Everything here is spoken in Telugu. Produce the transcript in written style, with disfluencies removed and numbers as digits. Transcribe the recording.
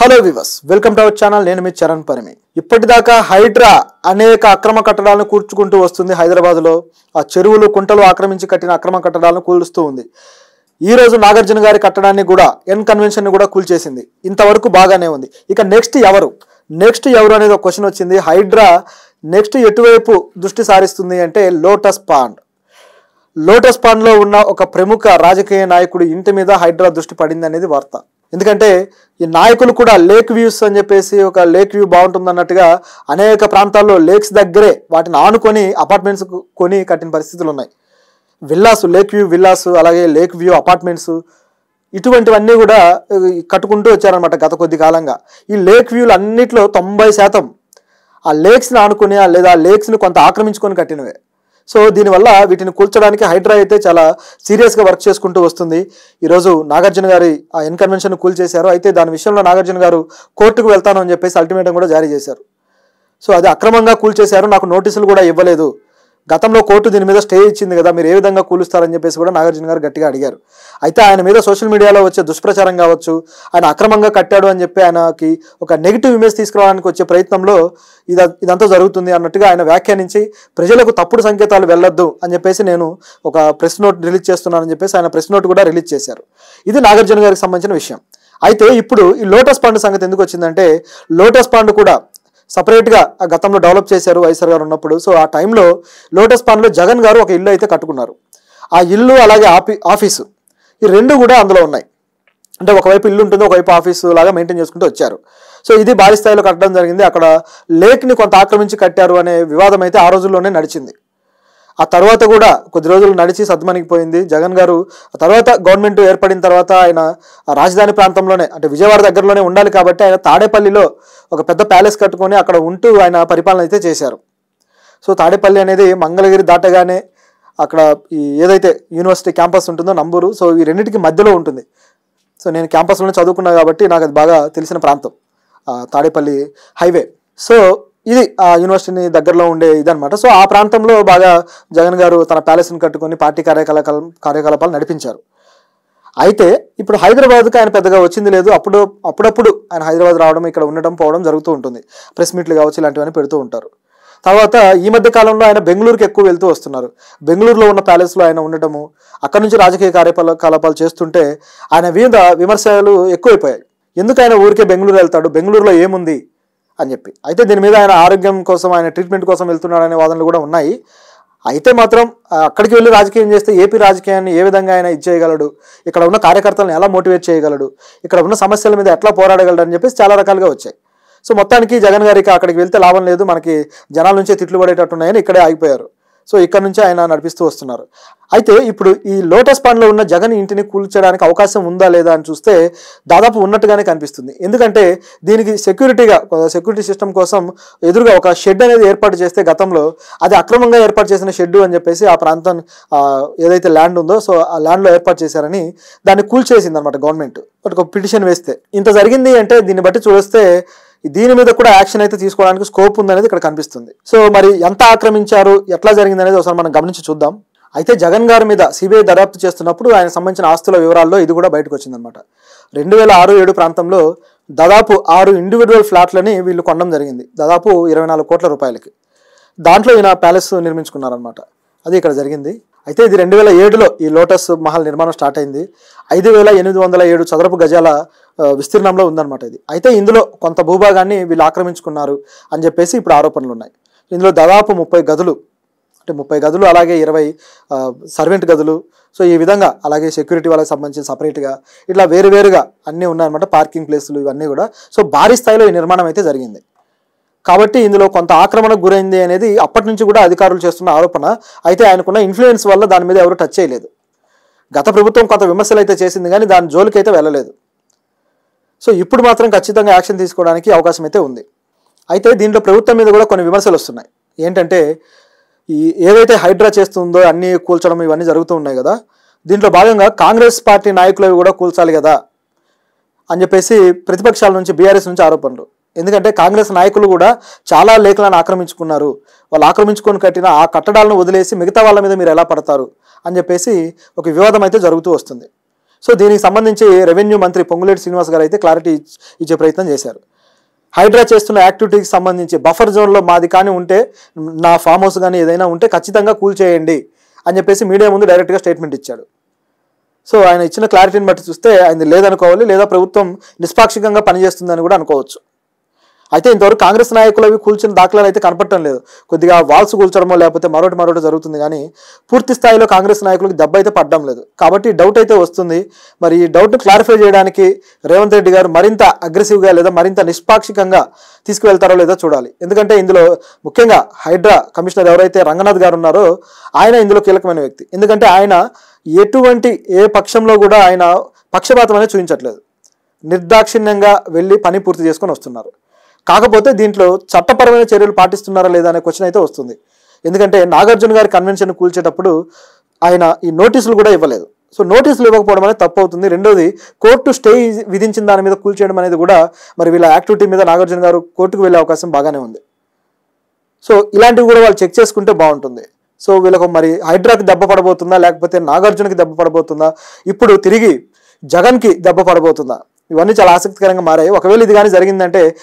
Hello viewers, welcome to our channel. నేను మీ చరణ్ పరిమి. ఇప్పటిదాకా హైడ్రా అనేక అక్రమ కట్టడాలను కూర్చుకుంటూ వస్తుంది. హైదరాబాద్లో ఆ చెరువులు కుంటలు ఆక్రమించి కట్టిన అక్రమ కట్టడాలను కూలుస్తూ ఉంది. ఈ రోజు నాగార్జున గారి కట్టడాన్ని కూడా ఎన్ కన్వెన్షన్ కూడా కూల్చేసింది. ఇంతవరకు బాగానే ఉంది. ఇక నెక్స్ట్ ఎవరు అనేది ఒక క్వశ్చన్ వచ్చింది. హైడ్రా నెక్స్ట్ ఎటువైపు దృష్టి సారిస్తుంది అంటే లోటస్ పాండ్లో ఉన్న ఒక ప్రముఖ రాజకీయ నాయకుడు ఇంటి మీద హైడ్రా దృష్టి పడింది అనేది వార్త. ఎందుకంటే ఈ నాయకులు కూడా లేక్ వ్యూస్ అని చెప్పేసి ఒక లేక్ వ్యూ బాగుంటుంది అన్నట్టుగా అనేక ప్రాంతాల్లో లేక్స్ దగ్గరే వాటిని ఆనుకొని అపార్ట్మెంట్స్ కొని కట్టిన పరిస్థితులు ఉన్నాయి. లేక్ వ్యూ విల్లాస్, అలాగే లేక్ వ్యూ అపార్ట్మెంట్స్, ఇటువంటివన్నీ కూడా కట్టుకుంటూ వచ్చారనమాట గత కొద్ది కాలంగా. ఈ లేక్ వ్యూలు అన్నిట్లో 90% ఆ లేక్స్ని ఆనుకుని లేదా లేక్స్ని కొంత ఆక్రమించుకొని కట్టినవే. సో దీనివల్ల వీటిని కూల్చడానికి హైడ్రా అయితే చాలా సీరియస్గా వర్క్ చేసుకుంటూ వస్తుంది. ఈరోజు నాగార్జున గారి ఆ ఎన్ కన్వెన్షన్ కూల్చేశారు. అయితే దాని విషయంలో నాగార్జున గారు కోర్టుకు వెళ్తాను అని చెప్పేసి అల్టిమేటం కూడా జారీ చేశారు. సో అది అక్రమంగా కూల్చేశారు, నాకు నోటీసులు కూడా ఇవ్వలేదు, గతంలో కోర్టు దీని మీద స్టే ఇచ్చింది కదా, మీరు ఏ విధంగా కూలుస్తారని చెప్పేసి కూడా నాగార్జున గారు గట్టిగా అడిగారు. అయితే ఆయన మీద సోషల్ మీడియాలో వచ్చే దుష్ప్రచారం కావచ్చు, ఆయన అక్రమంగా కట్టాడు అని చెప్పి ఆయనకి ఒక నెగిటివ్ ఇమేజ్ తీసుకురావడానికి వచ్చే ప్రయత్నంలో ఇదంతా జరుగుతుంది అన్నట్టుగా ఆయన వ్యాఖ్యానించి ప్రజలకు తప్పుడు సంకేతాలు వెళ్ళొద్దు అని చెప్పేసి నేను ఒక ప్రెస్ నోట్ రిలీజ్ చేస్తున్నానని చెప్పేసి ఆయన ప్రెస్ నోట్ కూడా రిలీజ్ చేశారు. ఇది నాగార్జున గారికి సంబంధించిన విషయం. అయితే ఇప్పుడు ఈ లోటస్ పాండ్ సంగతి ఎందుకు వచ్చిందంటే, లోటస్ పాండ్ కూడా సపరేట్గా గతంలో డెవలప్ చేశారు వైఎస్ఆర్ గారు ఉన్నప్పుడు. సో ఆ టైంలో లోటస్ పాండ్లో జగన్ గారు ఒక ఇల్లు అయితే కట్టుకున్నారు. ఆ ఇల్లు అలాగే ఆఫీసు, ఈ రెండు కూడా అందులో ఉన్నాయి. అంటే ఒకవైపు ఇల్లు ఉంటుంది, ఒకవైపు ఆఫీసు లాగా మెయింటైన్ చేసుకుంటూ వచ్చారు. సో ఇది భారీ స్థాయిలో కట్టడం జరిగింది. అక్కడ లేక్ని కొంత ఆక్రమించి కట్టారు అనే వివాదం అయితే ఆ రోజుల్లోనే నడిచింది. ఆ తర్వాత కూడా కొద్ది రోజులు నడిచి సద్దుమణిగిపోయింది. జగన్ గారు ఆ తర్వాత గవర్నమెంట్ ఏర్పడిన తర్వాత ఆయన రాజధాని ప్రాంతంలోనే అంటే విజయవాడ దగ్గరలోనే ఉండాలి కాబట్టి ఆయన తాడేపల్లిలో ఒక పెద్ద ప్యాలెస్ కట్టుకొని అక్కడ ఉంటూ ఆయన పరిపాలన అయితే చేశారు. సో తాడేపల్లి అనేది మంగళగిరి దాటగానే అక్కడ ఈ ఏదైతే యూనివర్సిటీ క్యాంపస్ ఉంటుందో నంబూరు, సో ఈ రెండింటికి మధ్యలో ఉంటుంది. సో నేను క్యాంపస్లోనే చదువుకున్నా కాబట్టి నాకు అది బాగా తెలిసిన ప్రాంతం తాడేపల్లి హైవే. సో ఇది ఆ యూనివర్సిటీని దగ్గరలో ఉండే ఇదనమాట. సో ఆ ప్రాంతంలో బాగా జగన్ గారు తన ప్యాలెస్ని కట్టుకొని పార్టీ కార్యకలాపాలు నడిపించారు. అయితే ఇప్పుడు హైదరాబాద్కి ఆయన పెద్దగా వచ్చింది లేదు. అప్పుడప్పుడు ఆయన హైదరాబాద్ రావడం, ఇక్కడ ఉండడం పోవడం జరుగుతూ ఉంటుంది. ప్రెస్ మీట్లు కావచ్చు, ఇలాంటివన్నీ పెడుతూ ఉంటారు. తర్వాత ఈ మధ్య కాలంలో ఆయన బెంగళూరుకి ఎక్కువ వెళ్తూ వస్తున్నారు. బెంగళూరులో ఉన్న ప్యాలెస్లో ఆయన ఉండటము, అక్కడ నుంచి రాజకీయ కార్యకలాపాలు చేస్తుంటే ఆయన మీద విమర్శలు ఎక్కువైపోయాయి. ఎందుకు ఆయన ఊరికే బెంగళూరు వెళ్తాడు, బెంగళూరులో ఏముంది అని చెప్పి. అయితే దీని మీద ఆయన ఆరోగ్యం కోసం, ఆయన ట్రీట్మెంట్ కోసం వెళ్తున్నాడనే వాదనలు కూడా ఉన్నాయి. అయితే మాత్రం అక్కడికి వెళ్ళి రాజకీయం చేస్తే ఏపీ రాజకీయాన్ని ఏ విధంగా ఆయన చేయగలడు, ఇక్కడ ఉన్న కార్యకర్తలను ఎలా మోటివేట్ చేయగలడు, ఇక్కడ ఉన్న సమస్యల మీద ఎట్లా పోరాడగలడు అని చెప్పేసి చాలా రకాలుగా వచ్చాయి. సో మొత్తానికి జగన్ గారికి అక్కడికి వెళ్తే లాభం లేదు, మనకి జనాల నుంచే తిట్లు పడేటట్టున్నాయని ఇక్కడే ఆగిపోయారు. సో ఇక్కడ నుంచి ఆయన నడిపిస్తూ వస్తున్నారు. అయితే ఇప్పుడు ఈ లోటస్ పాండ్లో ఉన్న జగన్ ఇంటిని కూల్చడానికి అవకాశం ఉందా లేదా అని చూస్తే దాదాపు ఉన్నట్టుగానే కనిపిస్తుంది. ఎందుకంటే దీనికి సెక్యూరిటీ సిస్టమ్ కోసం ఎదురుగా ఒక షెడ్ అనేది ఏర్పాటు చేస్తే గతంలో అది అక్రమంగా ఏర్పాటు చేసిన షెడ్ అని చెప్పేసి ఆ ప్రాంతం ఏదైతే ల్యాండ్ ఉందో సో ఆ ల్యాండ్లో ఏర్పాటు చేశారని దాన్ని కూల్చేసింది అనమాట గవర్నమెంట్. ఒక పిటిషన్ వేస్తే ఇంత జరిగింది అంటే దీన్ని బట్టి చూస్తే దీని మీద కూడా యాక్షన్ అయితే తీసుకోవడానికి స్కోప్ ఉందనేది ఇక్కడ కనిపిస్తుంది. సో మరి ఎంత ఆక్రమించారు, ఎట్లా జరిగింది అనేది ఒకసారి మనం గమనించి చూద్దాం. అయితే జగన్ గారి మీద సిబిఐ దర్యాప్తు చేస్తున్నప్పుడు ఆయన సంబంధించిన ఆస్తుల వివరాల్లో ఇది కూడా బయటకు వచ్చిందనమాట. 2006-07 ప్రాంతంలో దాదాపు 6 ఇండివిజువల్ ఫ్లాట్లని వీళ్ళు కొనడం జరిగింది, దాదాపు 24 కోట్ల రూపాయలకి. దాంట్లో ఈయన ప్యాలెస్ నిర్మించుకున్నారనమాట. అది ఇక్కడ జరిగింది. అయితే ఇది 2007లో ఈ లోటస్ మహల్ నిర్మాణం స్టార్ట్ అయింది. 5807 చదరపు గజాల విస్తీర్ణంలో ఉందన్నమాట ఇది. అయితే ఇందులో కొంత భూభాగాన్ని వీళ్ళు ఆక్రమించుకున్నారు అని చెప్పేసి ఇప్పుడు ఆరోపణలు ఉన్నాయి. ఇందులో దాదాపు 30 గదులు, అలాగే 20 సర్వెంట్ గదులు, సో ఈ విధంగా అలాగే సెక్యూరిటీ వాళ్ళకి సంబంధించి సపరేట్గా ఇట్లా వేరువేరుగా అన్నీ ఉన్నాయన్నమాట, పార్కింగ్ ప్లేసులు ఇవన్నీ కూడా. సో భారీ స్థాయిలో ఈ నిర్మాణం అయితే జరిగింది. కాబట్టి ఇందులో కొంత ఆక్రమణకు గురైంది అనేది అప్పటి నుంచి కూడా అధికారులు చేస్తున్న ఆరోపణ. అయితే ఆయనకున్న ఇన్ఫ్లుయెన్స్ వల్ల దాని మీద ఎవరు టచ్ చేయలేదు. గత ప్రభుత్వం కొంత విమర్శలు అయితే చేసింది కానీ దాని జోలికి అయితే వెళ్ళలేదు. సో ఇప్పుడు మాత్రం ఖచ్చితంగా యాక్షన్ తీసుకోవడానికి అవకాశం అయితే ఉంది. అయితే దీంట్లో ప్రభుత్వం మీద కూడా కొన్ని విమర్శలు వస్తున్నాయి. ఏంటంటే ఏదైతే హైడ్రా చేస్తుందో అన్నీ కూల్చడం ఇవన్నీ జరుగుతూ ఉన్నాయి కదా, దీంట్లో భాగంగా కాంగ్రెస్ పార్టీ నాయకులు కూడా కూల్చాలి కదా అని చెప్పేసి ప్రతిపక్షాల నుంచి, బీఆర్ఎస్ నుంచి ఆరోపణలు. ఎందుకంటే కాంగ్రెస్ నాయకులు కూడా చాలా లేఖలను ఆక్రమించుకున్నారు, వాళ్ళు ఆక్రమించుకొని కట్టిన ఆ కట్టడాలను వదిలేసి మిగతా వాళ్ళ మీద మీరు ఎలా పడతారు అని చెప్పేసి ఒక వివాదం అయితే జరుగుతూ వస్తుంది. సో దీనికి సంబంధించి రెవెన్యూ మంత్రి పొంగులేటి శ్రీనివాస్ గారు అయితే క్లారిటీ ఇచ్చే ప్రయత్నం చేశారు. హైడ్రా చేస్తున్న యాక్టివిటీకి సంబంధించి బఫర్ జోన్లో మాది కానీ ఉంటే, నా ఫామ్ హౌస్ కానీ ఏదైనా ఉంటే ఖచ్చితంగా కూల్చేయండి అని చెప్పేసి మీడియా ముందు డైరెక్ట్గా స్టేట్మెంట్ ఇచ్చాడు. సో ఆయన ఇచ్చిన క్లారిటీని బట్టి చూస్తే ఆయన లేదనుకోవాలి, లేదా ప్రభుత్వం నిష్పాక్షికంగా పనిచేస్తుందని కూడా అనుకోవచ్చు. అయితే ఇంతవరకు కాంగ్రెస్ నాయకులు అవి కూల్చిన దాఖలాలు అయితే కనపడటం లేదు. కొద్దిగా వాల్స్ కూల్చడమో లేకపోతే మరొకటి జరుగుతుంది, కానీ పూర్తి స్థాయిలో కాంగ్రెస్ నాయకులకు దెబ్బ అయితే పడడం లేదు. కాబట్టి డౌట్ అయితే వస్తుంది. మరి ఈ డౌట్ను క్లారిఫై చేయడానికి రేవంత్ రెడ్డి గారు మరింత అగ్రెసివ్గా లేదా మరింత నిష్పాక్షికంగా తీసుకువెళ్తారో లేదో చూడాలి. ఎందుకంటే ఇందులో ముఖ్యంగా హైడ్రా కమిషనర్ ఎవరైతే రంగనాథ్ గారు ఉన్నారో ఆయన ఇందులో కీలకమైన వ్యక్తి. ఎందుకంటే ఆయన ఏ పక్షంలో కూడా ఆయన పక్షపాతం అనేది చూపించట్లేదు, నిర్దాక్షిణ్యంగా వెళ్ళి పని పూర్తి చేసుకొని వస్తున్నారు. కాకపోతే దీంట్లో చట్టపరమైన చర్యలు పాటిస్తున్నారా లేదా అనే క్వశ్చన్ అయితే వస్తుంది. ఎందుకంటే నాగార్జున గారి కన్వెన్షన్ కూల్చేటప్పుడు ఆయన ఈ నోటీసులు కూడా ఇవ్వలేదు. సో నోటీసులు ఇవ్వకపోవడం అనేది తప్పు అవుతుంది. రెండోది, కోర్టు స్టే విధించిన దాని మీద కూల్చేయడం అనేది కూడా మరి వీళ్ళ యాక్టివిటీ మీద నాగార్జున గారు కోర్టుకు వెళ్ళే అవకాశం బాగానే ఉంది. సో ఇలాంటివి కూడా వాళ్ళు చెక్ చేసుకుంటే బాగుంటుంది. సో వీళ్ళకు మరి హైడ్రాకి దెబ్బ పడబోతుందా, లేకపోతే నాగార్జునకి దెబ్బ పడబోతుందా, ఇప్పుడు తిరిగి జగన్కి దెబ్బ పడబోతుందా, ఇవన్నీ చాలా ఆసక్తికరంగా మారాయి. ఒకవేళ ఇది కానీ జరిగిందంటే